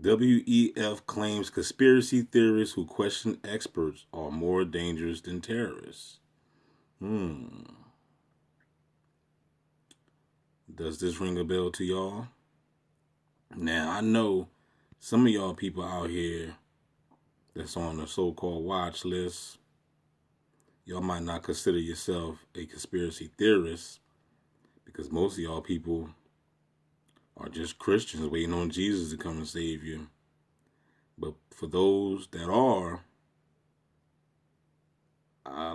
WEF claims conspiracy theorists who question experts are more dangerous than terrorists. Does this ring a bell to y'all? Now, I know some of y'all people out here that's on the so-called watch list, y'all might not consider yourself a conspiracy theorist because most of y'all people are just Christians waiting on Jesus to come and save you. But for those that are,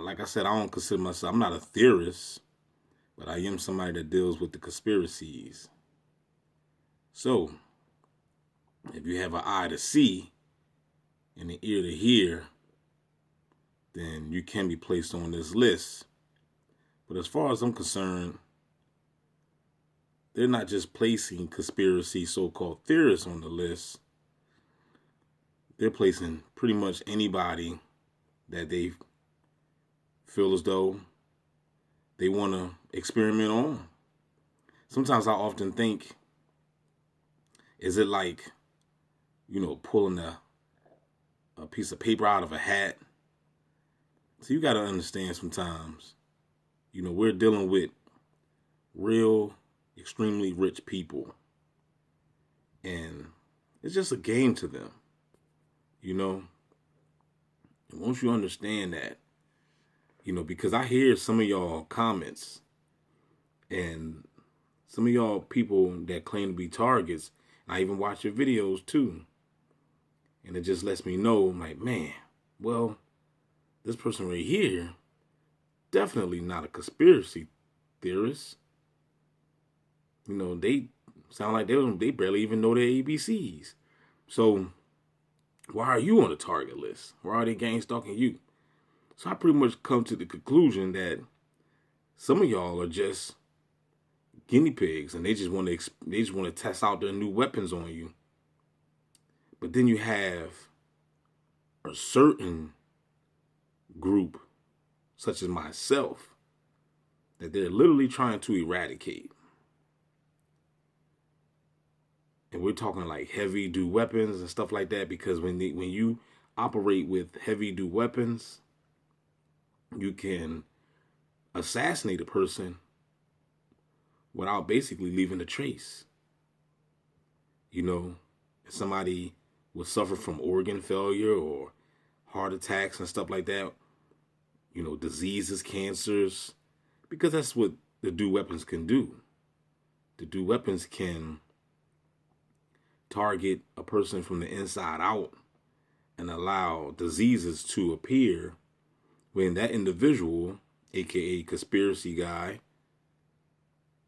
like I said, I don't consider myself, I'm not a theorist, but I am somebody that deals with the conspiracies. So, if you have an eye to see and an ear to hear, then you can be placed on this list. But as far as I'm concerned, they're not just placing conspiracy so-called theorists on the list. They're placing pretty much anybody that they feel as though they want to experiment on. Sometimes I often think, is it like, pulling a piece of paper out of a hat? So you got to understand sometimes, we're dealing with real, extremely rich people. And it's just a game to them, And once you understand that, because I hear some of y'all comments and some of y'all people that claim to be targets, and I even watch your videos too. And it just lets me know, I'm like, man, well, this person right here, definitely not a conspiracy theorist. They sound like they barely even know their ABCs. So why are you on the target list? Why are they gang stalking you? So I pretty much come to the conclusion that some of y'all are just guinea pigs, and they just want to test out their new weapons on you. But then you have a certain group, such as myself, that they're literally trying to eradicate. And we're talking like heavy duty weapons and stuff like that, because when you operate with heavy duty weapons, you can assassinate a person without basically leaving a trace. If somebody would suffer from organ failure or heart attacks and stuff like that, diseases, cancers, because that's what the duty weapons can do. The duty weapons can target a person from the inside out and allow diseases to appear when that individual, aka conspiracy guy,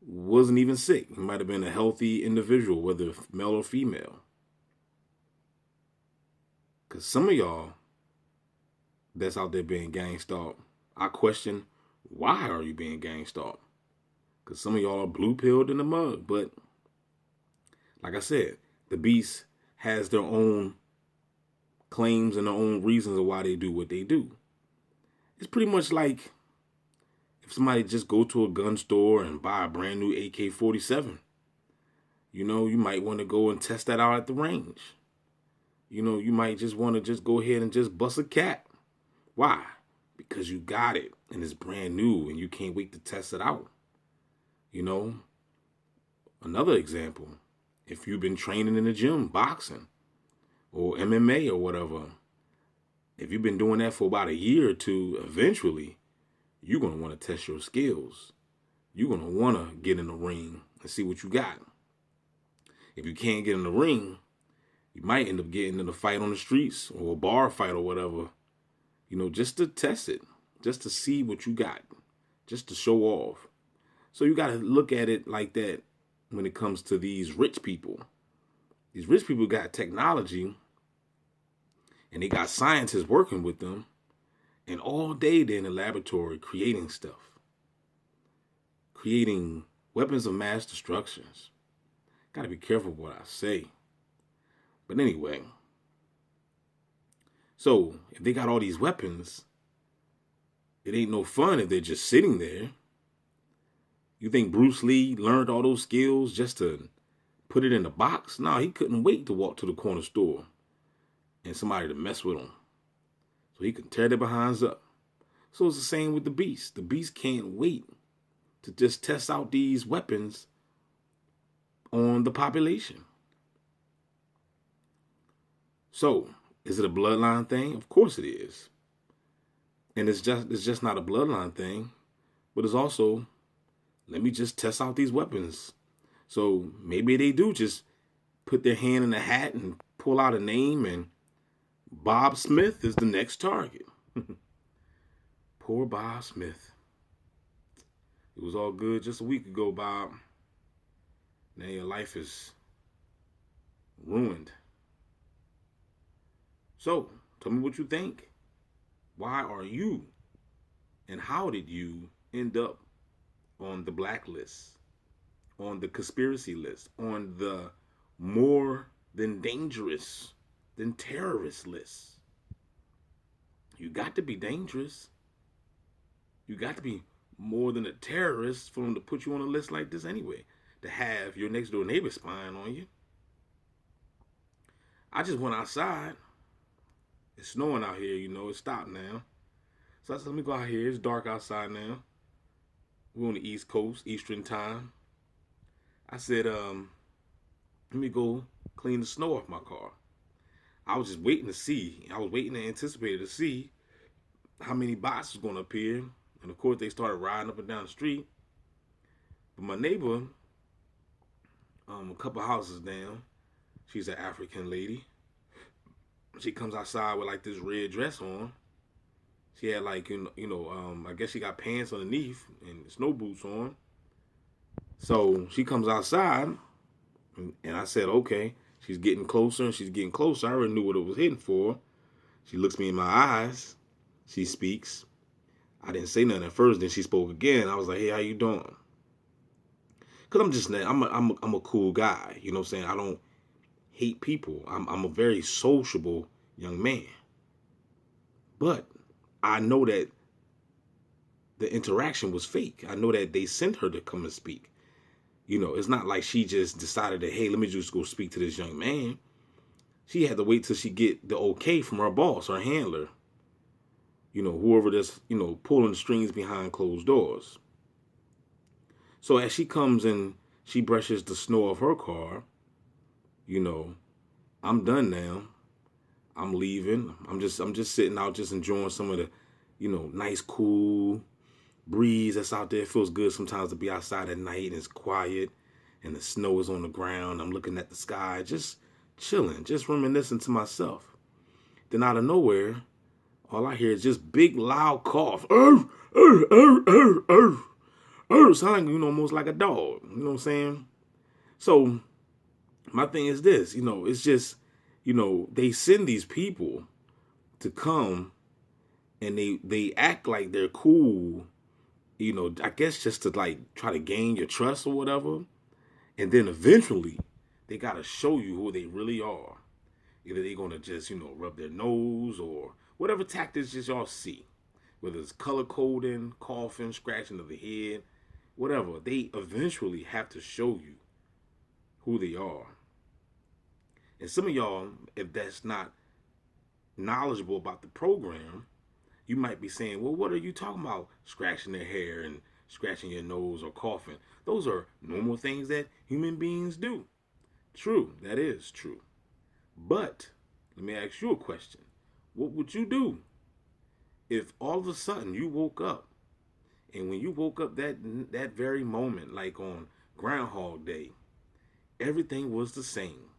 wasn't even sick. He might have been a healthy individual, whether male or female. Because some of y'all that's out there being gang stalked, I question, why are you being gang stalked? Because some of y'all are blue pilled in the mud. But like I said, the beast has their own claims and their own reasons of why they do what they do. It's pretty much like if somebody just go to a gun store and buy a brand new AK-47. You might want to go and test that out at the range. You might just want to just go ahead and just bust a cap. Why? Because you got it and it's brand new and you can't wait to test it out. Another example, if you've been training in the gym, boxing or MMA or whatever, if you've been doing that for about a year or two, eventually you're going to want to test your skills. You're going to want to get in the ring and see what you got. If you can't get in the ring, you might end up getting in a fight on the streets or a bar fight or whatever, just to test it, just to see what you got, just to show off. So you got to look at it like that when it comes to these rich people. These rich people got technology and they got scientists working with them, and all day they're in the laboratory creating stuff, creating weapons of mass destruction. Got to be careful what I say. But anyway, so if they got all these weapons, it ain't no fun if they're just sitting there. You think Bruce Lee learned all those skills just to put it in a box. No, he couldn't wait to walk to the corner store and somebody to mess with him. So he could tear their behinds up. So it's the same with the beast. The beast can't wait to just test out these weapons on the population. So, is it a bloodline thing? Of course it is. And it's just not a bloodline thing, but it's also, let me just test out these weapons. So maybe they do just put their hand in a hat and pull out a name, and Bob Smith is the next target. Poor Bob Smith. It was all good just a week ago, Bob. Now your life is ruined. So, tell me what you think. Why are you and how did you end up on the blacklist, on the conspiracy list, on the more than dangerous than terrorist list? You got to be dangerous. You got to be more than a terrorist for them to put you on a list like this anyway, to have your next door neighbor spying on you. I just went outside. It's snowing out here, it stopped now. So I said, let me go out here. It's dark outside now. We're on the East Coast, Eastern time. I said, let me go clean the snow off my car. I was just waiting to see. I was waiting and anticipated to see how many bots was going to appear. And of course, they started riding up and down the street. But my neighbor, a couple houses down, she's an African lady. She comes outside with like this red dress on. She had like, I guess she got pants underneath and snow boots on. So she comes outside and I said, okay, she's getting closer and she's getting closer. I already knew what it was hitting for. She looks me in my eyes. She speaks. I didn't say nothing at first. Then she spoke again. I was like, hey, how you doing? Cause I'm a cool guy. You know what I'm saying? I don't hate people. I'm a very sociable young man. But I know that the interaction was fake. I know that they sent her to come and speak. It's not like she just decided that, hey, let me just go speak to this young man. She had to wait till she get the okay from her boss, her handler. Whoever that's, pulling the strings behind closed doors. So as she comes and she brushes the snow off her car, I'm done now. I'm leaving. I'm just sitting out, just enjoying some of the, nice, cool breeze that's out there. It feels good sometimes to be outside at night and it's quiet and the snow is on the ground. I'm looking at the sky, just chilling, just reminiscing to myself. Then out of nowhere, all I hear is just big, loud cough. Sound like, almost like a dog. You know what I'm saying? So my thing is this, it's just, they send these people to come and they act like they're cool, I guess just to like try to gain your trust or whatever. And then eventually they got to show you who they really are. Either they're going to just, rub their nose or whatever tactics just y'all see. Whether it's color coding, coughing, scratching of the head, whatever. They eventually have to show you who they are. And some of y'all, if that's not knowledgeable about the program, you might be saying, well, what are you talking about? Scratching their hair and scratching your nose or coughing. Those are normal things that human beings do. True, that is true. But let me ask you a question. What would you do if all of a sudden you woke up, and when you woke up that very moment, like on Groundhog Day, everything was the same?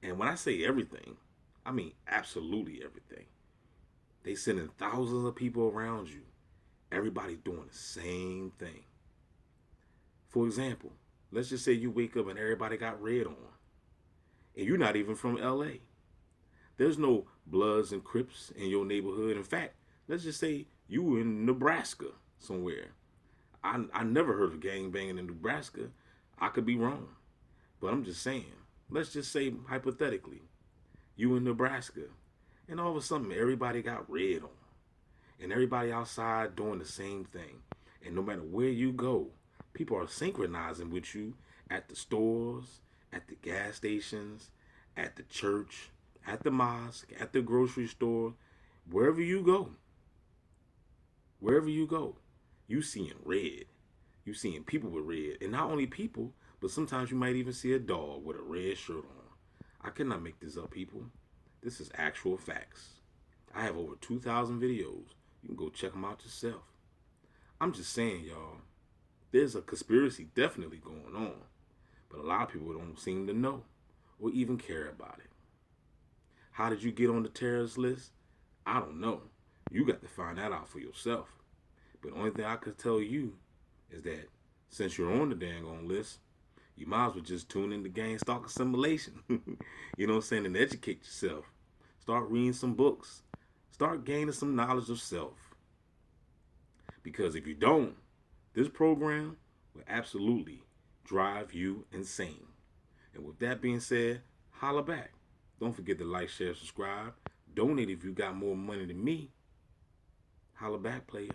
And when I say everything, I mean absolutely everything. They sending thousands of people around you. Everybody doing the same thing. For example, let's just say you wake up and everybody got red on. And you're not even from LA. There's no Bloods and Crips in your neighborhood. In fact, let's just say you in Nebraska somewhere. I never heard of gangbanging in Nebraska. I could be wrong. But I'm just saying, let's just say hypothetically, you in Nebraska. And all of a sudden, everybody got red on. And everybody outside doing the same thing. And no matter where you go, people are synchronizing with you at the stores, at the gas stations, at the church, at the mosque, at the grocery store, wherever you go. Wherever you go, you seeing red. You seeing people with red. And not only people, but sometimes you might even see a dog with a red shirt on. I cannot make this up, people. This is actual facts. I have over 2,000 videos. You can go check them out yourself. I'm just saying, y'all, there's a conspiracy definitely going on. But a lot of people don't seem to know or even care about it. How did you get on the terrorist list? I don't know. You got to find that out for yourself. But the only thing I could tell you is that since you're on the dang on list, you might as well just tune in to gain stock assimilation. You know what I'm saying? And educate yourself. Start reading some books. Start gaining some knowledge of self. Because if you don't, this program will absolutely drive you insane. And with that being said, holla back. Don't forget to like, share, subscribe. Donate if you got more money than me. Holla back, player.